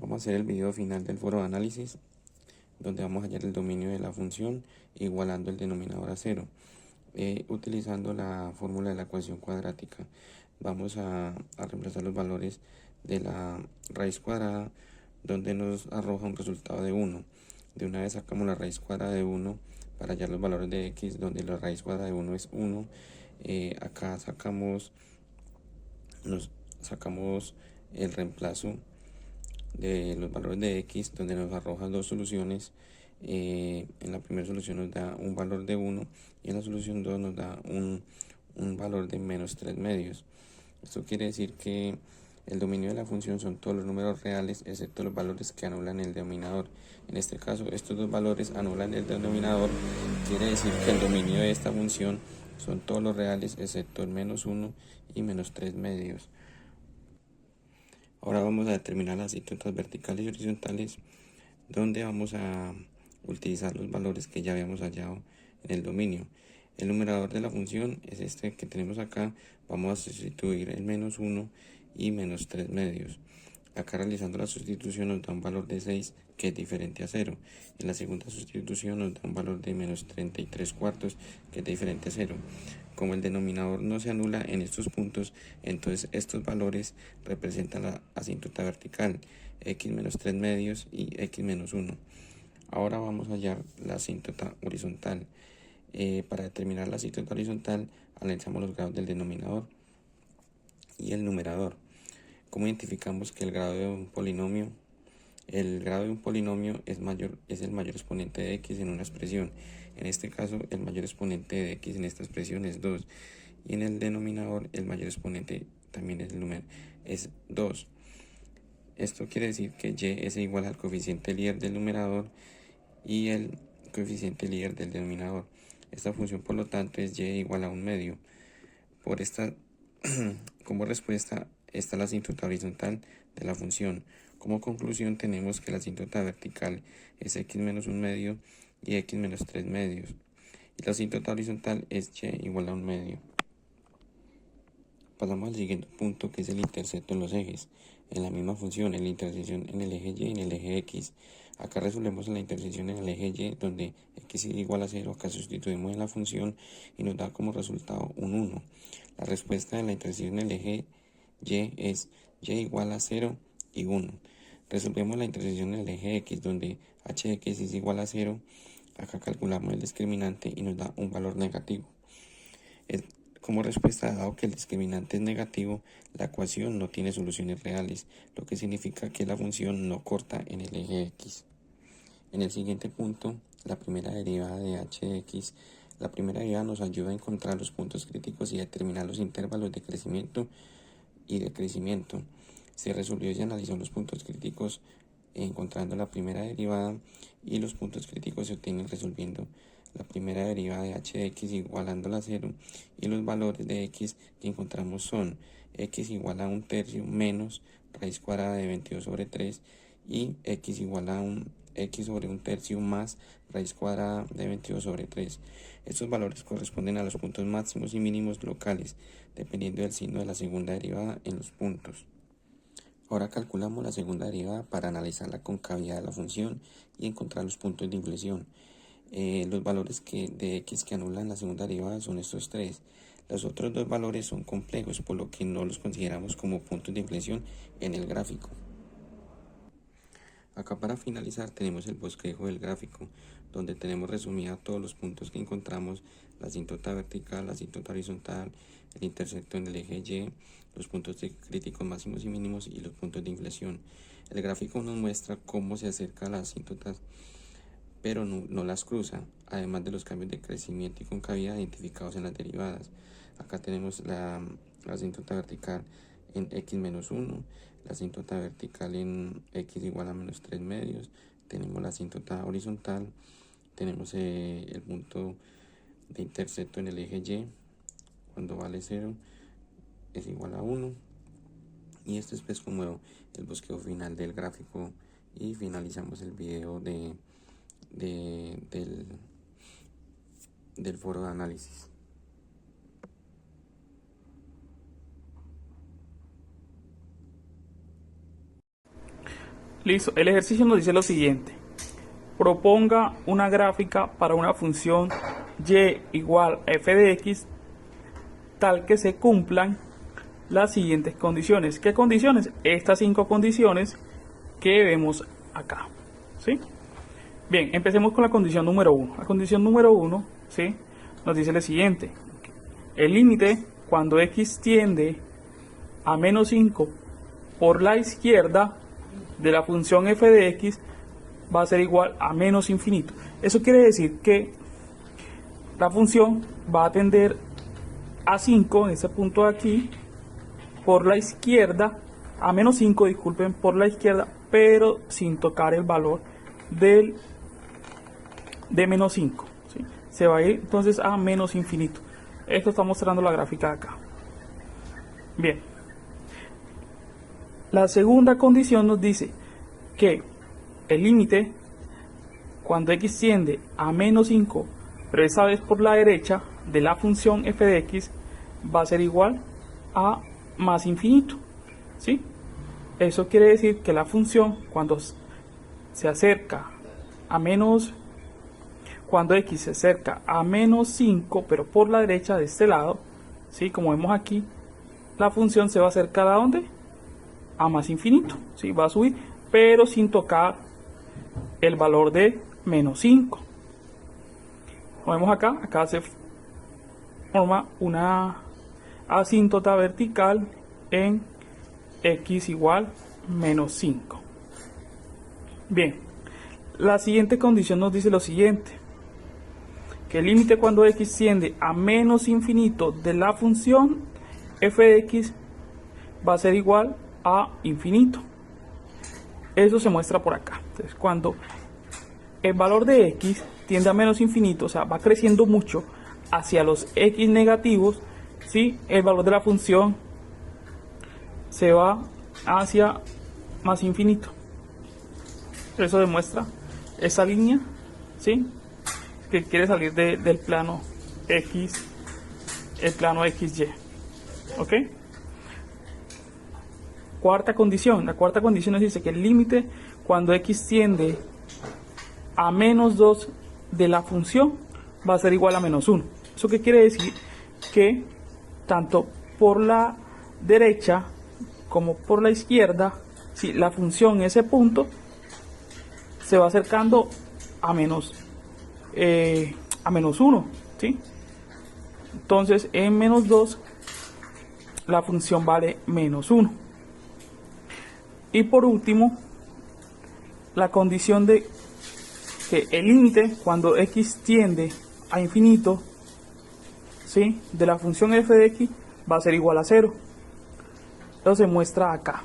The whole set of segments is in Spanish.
Vamos a hacer el video final del foro de análisis, donde vamos a hallar el dominio de la función igualando el denominador a cero, utilizando la fórmula de la ecuación cuadrática. Vamos a reemplazar los valores de la raíz cuadrada, donde nos arroja un resultado de 1. De una vez sacamos la raíz cuadrada de 1 para hallar los valores de x, donde la raíz cuadrada de 1 es 1. Acá sacamos el reemplazo de los valores de x, donde nos arroja dos soluciones. En la primera solución nos da un valor de 1 y en la solución 2 nos da un valor de menos 3 medios. Esto quiere decir que el dominio de la función son todos los números reales excepto los valores que anulan el denominador. En este caso, estos dos valores anulan el denominador. Quiere decir que el dominio de esta función son todos los reales excepto el menos 1 y menos 3 medios. Ahora vamos a determinar las asíntotas verticales y horizontales, donde vamos a utilizar los valores que ya habíamos hallado en el dominio. El numerador de la función es este que tenemos acá. Vamos a sustituir el menos 1 y menos 3 medios. Acá realizando la sustitución nos da un valor de 6 que es diferente a 0. En la segunda sustitución nos da un valor de menos 33 cuartos que es diferente a 0. Como el denominador no se anula en estos puntos, entonces estos valores representan la asíntota vertical, x menos 3 medios y x menos 1. Ahora vamos a hallar la asíntota horizontal. Para determinar la asíntota horizontal, analizamos los grados del denominador y el numerador. ¿Cómo identificamos que el grado de un polinomio? El grado de un polinomio es el mayor exponente de x en una expresión. En este caso, el mayor exponente de x en esta expresión es 2. Y en el denominador, el mayor exponente también es el número, es 2. Esto quiere decir que y es igual al coeficiente líder del numerador y el coeficiente líder del denominador. Esta función, por lo tanto, es y igual a un medio. Por esta, como respuesta, está la asíntota horizontal de la función. Como conclusión, tenemos que la asíntota vertical es x menos un medio y x menos 3 medios. Y la asíntota horizontal es y igual a un medio. Pasamos al siguiente punto, que es el intercepto en los ejes. En la misma función, en la intersección en el eje y y en el eje x. Acá resolvemos la intersección en el eje y, donde x es igual a 0. Acá sustituimos en la función y nos da como resultado un 1. La respuesta de la intersección en el eje y es y igual a 0 y 1. Resolvemos la intersección en el eje x, donde h de x es igual a 0. Acá calculamos el discriminante y nos da un valor negativo. Como respuesta, dado que el discriminante es negativo, la ecuación no tiene soluciones reales, lo que significa que la función no corta en el eje x. En el siguiente punto, la primera derivada de h de x. La primera derivada nos ayuda a encontrar los puntos críticos y determinar los intervalos de crecimiento y decrecimiento. Se resolvió y analizó los puntos críticos encontrando la primera derivada, y los puntos críticos se obtienen resolviendo la primera derivada de h de x igualándola a 0, y los valores de x que encontramos son x igual a un tercio menos raíz cuadrada de 22 sobre 3 y x igual a x sobre un tercio más raíz cuadrada de 22 sobre 3. Estos valores corresponden a los puntos máximos y mínimos locales, dependiendo del signo de la segunda derivada en los puntos. Ahora calculamos la segunda derivada para analizar la concavidad de la función y encontrar los puntos de inflexión. Los valores de x que anulan la segunda derivada son estos tres. Los otros dos valores son complejos, por lo que no los consideramos como puntos de inflexión en el gráfico. Acá para finalizar tenemos el bosquejo del gráfico, donde tenemos resumida todos los puntos que encontramos: la asíntota vertical, la asíntota horizontal, el intersecto en el eje y, los puntos críticos máximos y mínimos y los puntos de inflexión. El gráfico nos muestra cómo se acerca a las asíntotas, pero no las cruza, además de los cambios de crecimiento y concavidad identificados en las derivadas. Acá tenemos la asíntota vertical en x menos 1, la asíntota vertical en x igual a menos 3 medios, tenemos la asíntota horizontal, tenemos el punto de intercepto en el eje y, cuando vale 0 es igual a 1, y este es pues como el bosquejo final del gráfico, y finalizamos el video del foro de análisis. Listo, el ejercicio nos dice lo siguiente. Proponga una gráfica para una función y igual a f de x tal que se cumplan las siguientes condiciones. ¿Qué condiciones? Estas 5 condiciones que vemos acá. ¿Sí? Bien, empecemos con la condición número 1. La condición número 1, ¿sí?, nos dice lo siguiente. El límite cuando x tiende a menos 5 por la izquierda de la función f de x va a ser igual a menos infinito. Eso quiere decir que la función va a tender a 5 en ese punto de aquí por la izquierda, a menos 5, disculpen, por la izquierda, pero sin tocar el valor de menos 5. ¿Sí? Se va a ir entonces a menos infinito. Esto está mostrando la gráfica de acá. Bien, la segunda condición nos dice que el límite cuando x tiende a menos 5, pero esta vez por la derecha, de la función f de x va a ser igual a más infinito. ¿Sí? Eso quiere decir que la función cuando se acerca a menos, cuando x se acerca a menos 5, pero por la derecha de este lado, ¿sí?, como vemos aquí, la función se va a acercar a ¿dónde? A más infinito. ¿Sí? Va a subir, pero sin tocar el valor de menos 5. Como vemos acá, acá se forma una asíntota vertical en x igual menos 5. Bien, la siguiente condición nos dice lo siguiente, que el límite cuando x tiende a menos infinito de la función f de x va a ser igual a infinito. Eso se muestra por acá. Entonces, cuando el valor de x tiende a menos infinito, o sea, va creciendo mucho hacia los x negativos, ¿sí?, el valor de la función se va hacia más infinito. Eso demuestra esa línea, ¿sí?, que quiere salir del plano x, el plano xy. ¿Ok? Cuarta condición. La cuarta condición nos dice que el límite cuando x tiende a menos 2 de la función va a ser igual a menos 1. ¿Eso qué quiere decir? Que tanto por la derecha como por la izquierda, si la función en ese punto se va acercando a menos 1, ¿sí? Entonces en menos 2 la función vale menos 1. Y por último, la condición de que el límite cuando x tiende a infinito, ¿sí?, de la función f de x va a ser igual a 0. Esto se muestra acá.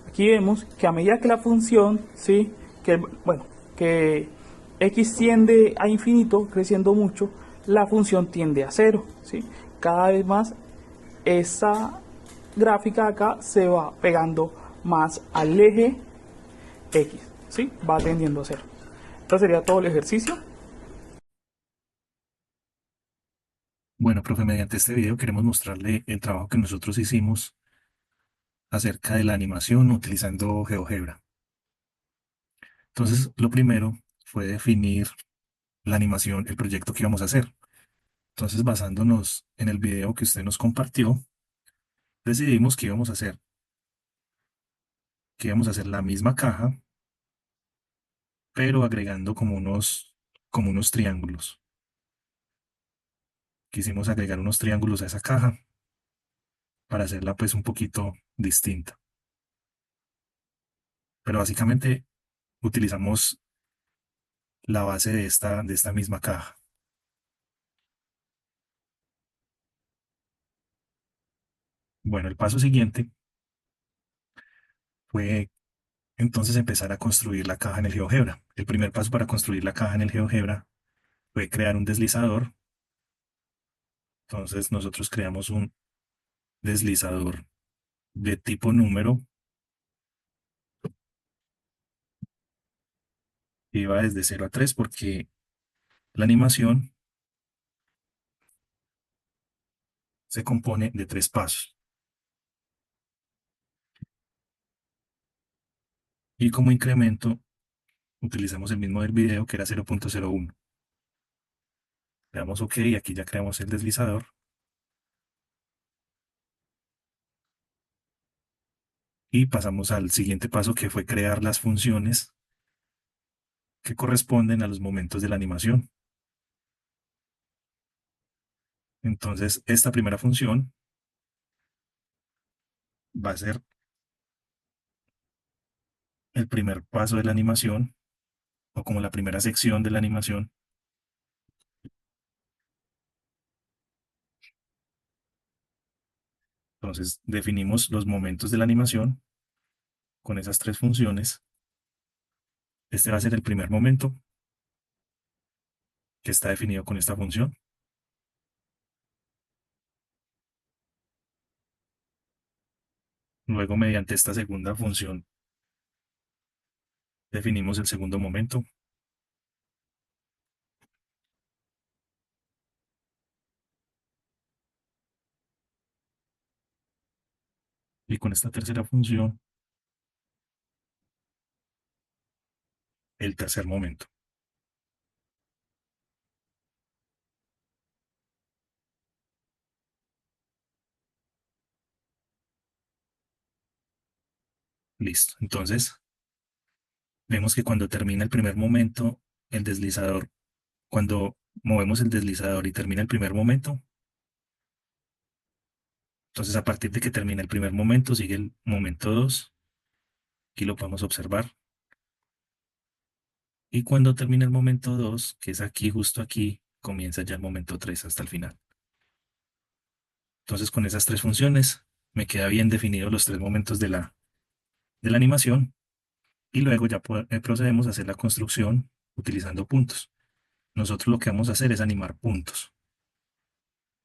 Aquí vemos que a medida que la función, ¿sí?, que x tiende a infinito, creciendo mucho, la función tiende a 0. ¿Sí? Cada vez más esta gráfica acá se va pegando más al eje x, ¿sí?, va tendiendo a 0. Esto sería todo el ejercicio. Bueno, profe, mediante este video queremos mostrarle el trabajo que nosotros hicimos acerca de la animación utilizando GeoGebra. Entonces, lo primero fue definir la animación, el proyecto que íbamos a hacer. Entonces, basándonos en el video que usted nos compartió, decidimos que íbamos a hacer la misma caja, pero agregando como unos triángulos. Quisimos agregar unos triángulos a esa caja para hacerla pues un poquito distinta. Pero básicamente utilizamos la base de esta misma caja. Bueno, el paso siguiente fue entonces empezar a construir la caja en el GeoGebra. El primer paso para construir la caja en el GeoGebra fue crear un deslizador. Entonces nosotros creamos un deslizador de tipo número que iba desde 0 a 3 porque la animación se compone de 3 pasos. Y como incremento, utilizamos el mismo del video que era 0.01. Le damos OK y aquí ya creamos el deslizador. Y pasamos al siguiente paso que fue crear las funciones que corresponden a los momentos de la animación. Entonces, esta primera función va a ser el primer paso de la animación o como la primera sección de la animación. Entonces, definimos los momentos de la animación con esas tres funciones. Este va a ser el primer momento que está definido con esta función. Luego, mediante esta segunda función, definimos el segundo momento. Y con esta tercera función, el tercer momento. Listo. Entonces, vemos que cuando termina el primer momento, el deslizador, cuando movemos el deslizador y termina el primer momento, entonces a partir de que termina el primer momento, sigue el momento 2. Aquí lo podemos observar. Y cuando termina el momento 2, que es aquí, justo aquí, comienza ya el momento 3 hasta el final. Entonces, con esas tres funciones, me queda bien definidos los tres momentos de la animación. Y luego ya procedemos a hacer la construcción utilizando puntos. Nosotros lo que vamos a hacer es animar puntos.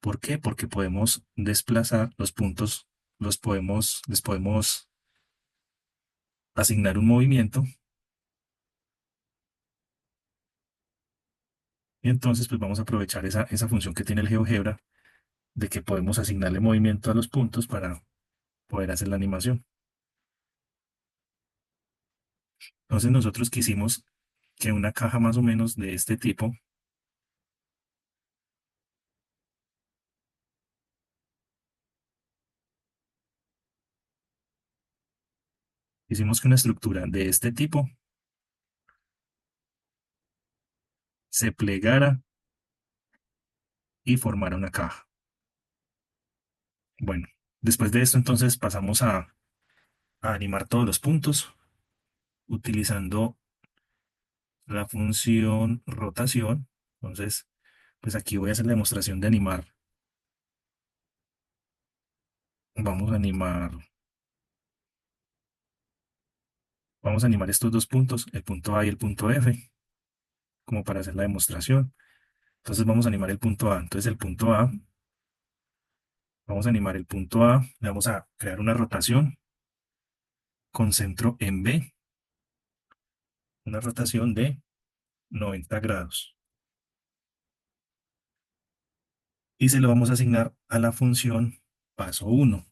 ¿Por qué? Porque podemos desplazar los puntos, les podemos asignar un movimiento. Y entonces, pues vamos a aprovechar esa función que tiene el GeoGebra de que podemos asignarle movimiento a los puntos para poder hacer la animación. Entonces nosotros quisimos que una caja más o menos de este tipo, hicimos que una estructura de este tipo se plegara y formara una caja. Bueno, después de esto entonces pasamos a animar todos los puntos utilizando la función rotación. Entonces, pues aquí voy a hacer la demostración de animar. Vamos a animar estos dos puntos, el punto A y el punto F, como para hacer la demostración. Entonces vamos a animar el punto A. Entonces el punto A, vamos a animar el punto A, le vamos a crear una rotación con centro en B, una rotación de 90 grados. Y se lo vamos a asignar a la función paso 1.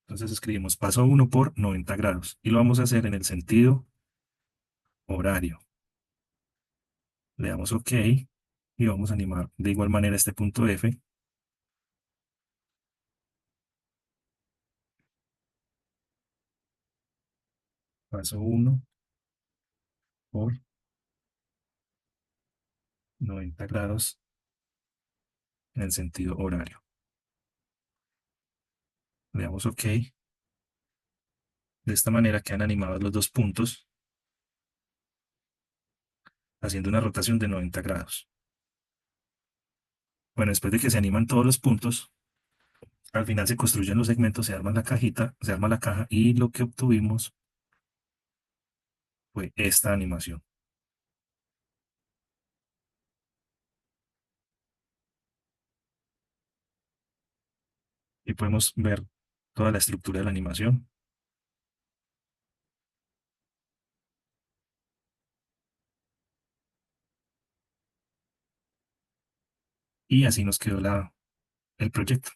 Entonces escribimos paso 1 por 90 grados y lo vamos a hacer en el sentido horario. Le damos OK y vamos a animar de igual manera este punto F. Paso 1 por 90 grados en el sentido horario. Le damos OK. De esta manera quedan animados los dos puntos, haciendo una rotación de 90 grados. Bueno, después de que se animan todos los puntos, al final se construyen los segmentos, se arma la cajita, se arma la caja y lo que obtuvimos fue esta animación. Y podemos ver toda la estructura de la animación. Y así nos quedó el proyecto.